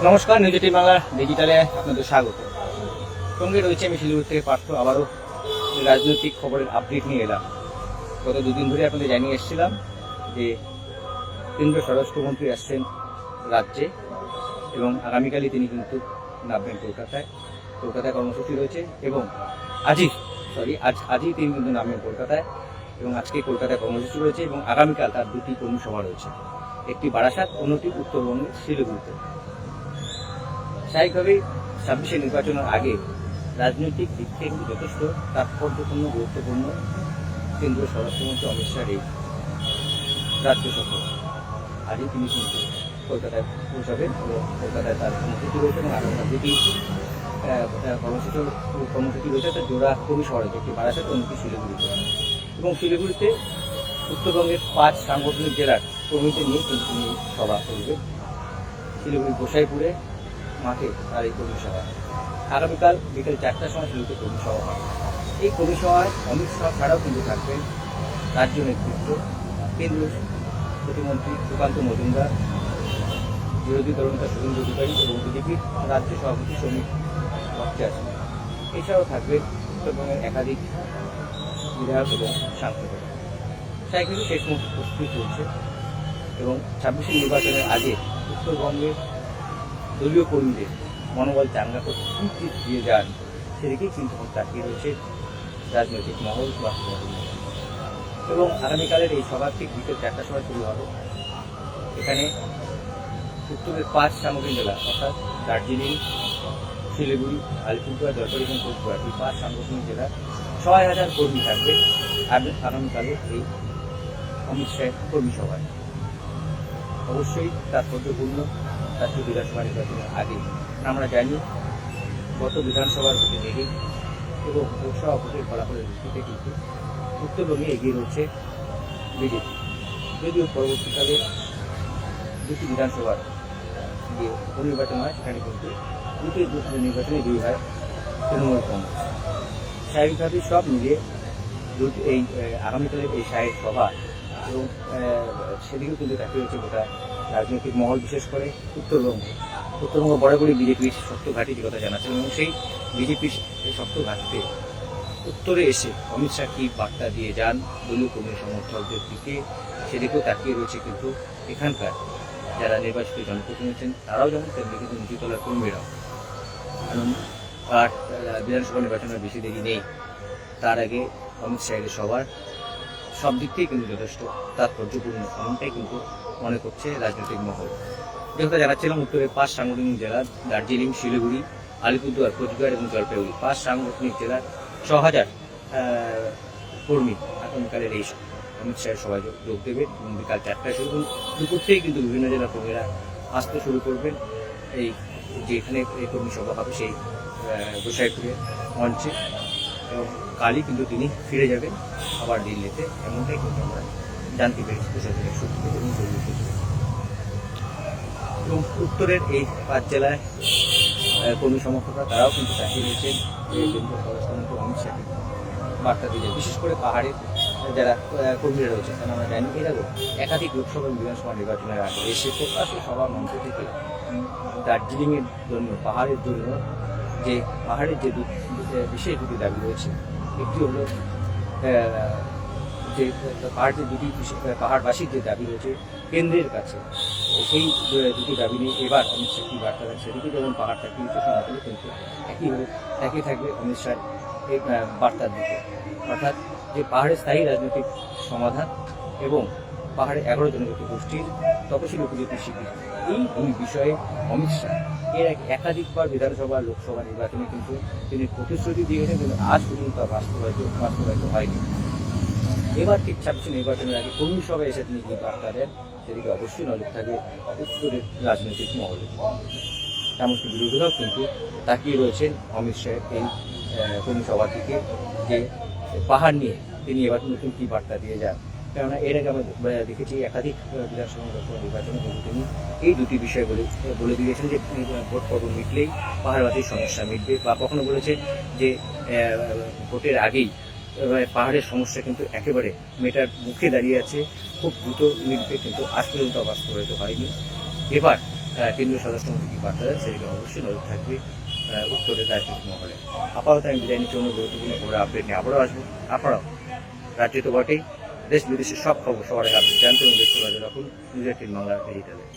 নমস্কার, নিউজ 18 বাংলা ডিজিটালে আপনাদের স্বাগত। সঙ্গে রয়েছে আমি শিলিগুড়ি থেকে পার্থ। আবারও রাজনৈতিক খবরের আপডেট নিয়ে এলাম। গত দুদিন ধরে আপনাদের জানিয়ে এসেছিলাম যে কেন্দ্রীয় স্বরাষ্ট্রমন্ত্রী আসছেন রাজ্যে এবং আগামীকালই তিনি কিন্তু নামবেন কলকাতায় কর্মসূচি রয়েছে এবং আজই তিনি কিন্তু নামবেন কলকাতায় এবং আজকে কলকাতায় কর্মসূচি রয়েছে এবং আগামীকাল তার দুটি কর্মী সভা রয়েছে, একটি বারাসাত, অন্যটি উত্তরবঙ্গের শিলিগুড়িতে। স্বাভাবিকভাবেই 26শে নির্বাচনের আগে রাজনৈতিক দিক থেকে কিন্তু যথেষ্ট তাৎপর্যপূর্ণ, গুরুত্বপূর্ণ কেন্দ্রীয় স্বরাষ্ট্রমন্ত্রী অমিত শাহর এই রাজ্য সফর। আজই তিনি কিন্তু কলকাতায় পৌঁছাবেন এবং কলকাতায় তার কর্মসূচি রয়েছে এবং আগামী দুটি কর্মসূচি রয়েছে। তার জোড়া কর্মী সভা রয়েছে, একটি বারাসাত, অন্যটি শিলিগুড়িতে। এবং শিলিগুড়িতে উত্তরবঙ্গের 5 সাংগঠনিক জেলার কর্মীদের নিয়ে কিন্তু তিনি সভা করবেন। শিলিগুড়ি গোসাইপুরে মাঠে তার এই কর্মী সভা। আগামীকাল বিকেল 4টার সময় শিলিগুড়িতে কর্মী সভা হয়। এই কর্মী সভায় অমিত শাহ ছাড়াও কিন্তু থাকবেন রাজ্য নেতৃত্ব, কেন্দ্রীয় প্রতিমন্ত্রী সুকান্ত মজুমদার, বিরোধী দলনেতা শুভেন্দু অধিকারী এবং বিজেপির রাজ্য সভাপতি শ্রমিক ভট্টাচার্য। এছাড়াও থাকবে উত্তরবঙ্গের একাধিক বিধায়ক এবং সাংসদ। সাইকেল শেষ মুহূর্তে প্রস্তুতি চলছে এবং 26শে নির্বাচনের আগে উত্তরবঙ্গের দলীয় কর্মীদের মনোবল চাঙ্গা করতে কী দিয়ে যান সেদিকেই কিন্তু তাকিয়ে রয়েছে রাজনৈতিক মহল বা এবং আগামীকালের এই সভা ঠিক বিকেল 4টার সময় শুরু হবে। এখানে উত্তরের 5 সামগ্রিক জেলা অর্থাৎ দার্জিলিং, শিলিগুড়ি, আলিপুরদুয়ার, জলপাইগুড়ি এবং কোচবিহার, এই 5 সাংগঠনিক জেলার 6,000 কর্মী থাকবে আগামীকালের এই অমিত শাহের কর্মী সভায়। অবশ্যই তাৎপর্যপূর্ণ রাজ্য বিধানসভা নির্বাচনের আগে। আমরা জানি গত বিধানসভার ভোটে নেই এবং লোকসভা ভোটের ফলাফলের ভিত্তিতে কিন্তু উত্তরবঙ্গে এগিয়ে রয়েছে বিজেপি, যদিও পরবর্তীকালে দুটি বিধানসভার যে উপনির্বাচন হয় সেখানে কিন্তু দুটি নির্বাচনে জয়ী হয় তৃণমূল কংগ্রেস। স্বাভাবিকভাবেই সব মিলিয়ে এই আগামীকালের এই শাহের সভা এবং সেদিকেও কিন্তু দেখা হয়েছে গোটা রাজনৈতিক মহল, বিশেষ করে উত্তরবঙ্গ বরাবরই বিজেপির শক্ত ঘাঁটি যে কথা জানাচ্ছেন এবং সেই বিজেপির শক্ত ঘাঁটিতে উত্তরে এসে অমিত শাহ কী বার্তা দিয়ে যান দলীয় কর্মী সমর্থকদের দিকে সেদিকেও তাকিয়ে রয়েছে কিন্তু এখানকার যারা নির্বাচিত জনপ্রতিনিধি আছেন তারাও যেমন তেমনি কিন্তু নিচুতলার কর্মীরাও। কারণ আর বিধানসভা নির্বাচনের বেশি দেরি নেই, তার আগে অমিত শাহের সবার সব দিক থেকেই কিন্তু যথেষ্ট তাৎপর্যপূর্ণ, এমনটাই কিন্তু মনে করছে রাজনৈতিক মহল। যে কথা জানাচ্ছিলাম, উত্তরের 5 সাংগঠনিক জেলা দার্জিলিং, শিলিগুড়ি, আলিপুরদুয়ার, কোচবিহার এবং জলপাইগুড়ি 5 সাংগঠনিক জেলার 6,000 কর্মী আগামীকালের এই অমিত শাহের সভায় যোগ দেবে এবং বিকাল 4টায় শুরু করুন। দুপুর থেকেই কিন্তু বিভিন্ন জেলার কর্মীরা আসতে শুরু করবেন এই যেখানে এই কর্মী সভা হবে সেই গোসাইপুরের মঞ্চে এবং কালই কিন্তু তিনি ফিরে যাবেন আবার দিল্লিতে, এমনটাই কিন্তু আমরা জানতে পেরেছি প্রশাসনের সূত্র এবং দলীয় সূত্র। এবং উত্তরের এই 5 জেলায় কর্মী সমর্থকরা তারাও কিন্তু তাকিয়ে রয়েছেন কেন্দ্রীয় স্বরাষ্ট্রমন্ত্রী অমিত শাহকে বার্তা দিয়ে, বিশেষ করে পাহাড়ের যারা কর্মীরা রয়েছে। কারণ আমরা জানি এর আগে একাধিক লোকসভা এবং বিধানসভা নির্বাচনের আগে এসে প্রকাশ্য সভা মঞ্চ থেকে দার্জিলিংয়ের জন্য, পাহাড়ের জন্য যে পাহাড়ের যে বিশেষ দুটি দাবি রয়েছে, একটি হলো যে পাহাড়বাসীর যে দাবি রয়েছে কেন্দ্রের কাছে, সেই দুটি দাবি নিয়ে এবার অমিত শাহ কী বার্তা দেন সেদিকে যেমন পাহাড়টা কিন্তু শোনাতে কিন্তু একই থাকবে অমিত শাহ এই বার্তার দিকে, অর্থাৎ যে পাহাড়ের স্থায়ী রাজনৈতিক সমাধান এবং পাহাড়ে 11 জনজাতি গোষ্ঠীর তপশিলি উপজাতির স্বীকৃতি, এই দুই বিষয়ে অমিত শাহ এর একাধিকবার বিধানসভা লোকসভা নির্বাচনে কিন্তু তিনি প্রতিশ্রুতি দিয়েছেন, কিন্তু আজ পর্যন্ত বাস্তবায়িত হয়নি। এবার ঠিক 26শে নির্বাচনের আগে কর্মী সভায় এসে তিনি যে বার্তা দেন সেদিকে অবশ্যই নজর থাকে উত্তরের রাজনৈতিক মহলে। এমনকি বিরোধীরাও কিন্তু তাকিয়ে রয়েছেন অমিত শাহের এই কর্মী সভার দিকে, যে পাহাড় নিয়ে তিনি এবার নতুন কী বার্তা দিয়ে যান। কেননা এর আগে আমরা দেখেছি একাধিক বিধানসভা লোকসভা নির্বাচনে কিন্তু তিনি এই দুটি বিষয় বলে দিয়েছেন যে ভোট পর্ব মিটলেই পাহাড়বাসীর সমস্যা মিটবে, বা কখনো বলেছে যে ভোটের আগেই পাহাড়ের সমস্যা কিন্তু একেবারে মেটার মুখে দাঁড়িয়ে আছে, খুব দ্রুত মিটবে, কিন্তু আজ পর্যন্ত বাস্তবায়িত হয়নি। এবার কেন্দ্রীয় স্বরাষ্ট্রমন্ত্রী কি বার্তা দেন সেদিকে অবশ্যই নজর থাকবে উত্তরের রাজনৈতিক মহলে। আপাতত আমি বিদায় নিচ্ছি, অন্য গুরুত্বপূর্ণ খবরে আপডেট নিয়ে আবারও আসবো। আপনারাও রাজ্য তো বটেই, দেশ বিদেশের সব খবর সবার আগে আপডেট জানতে এবং দেখতে পারেন রাখুন নিউজ 18 বাংলা ডিজিটালে।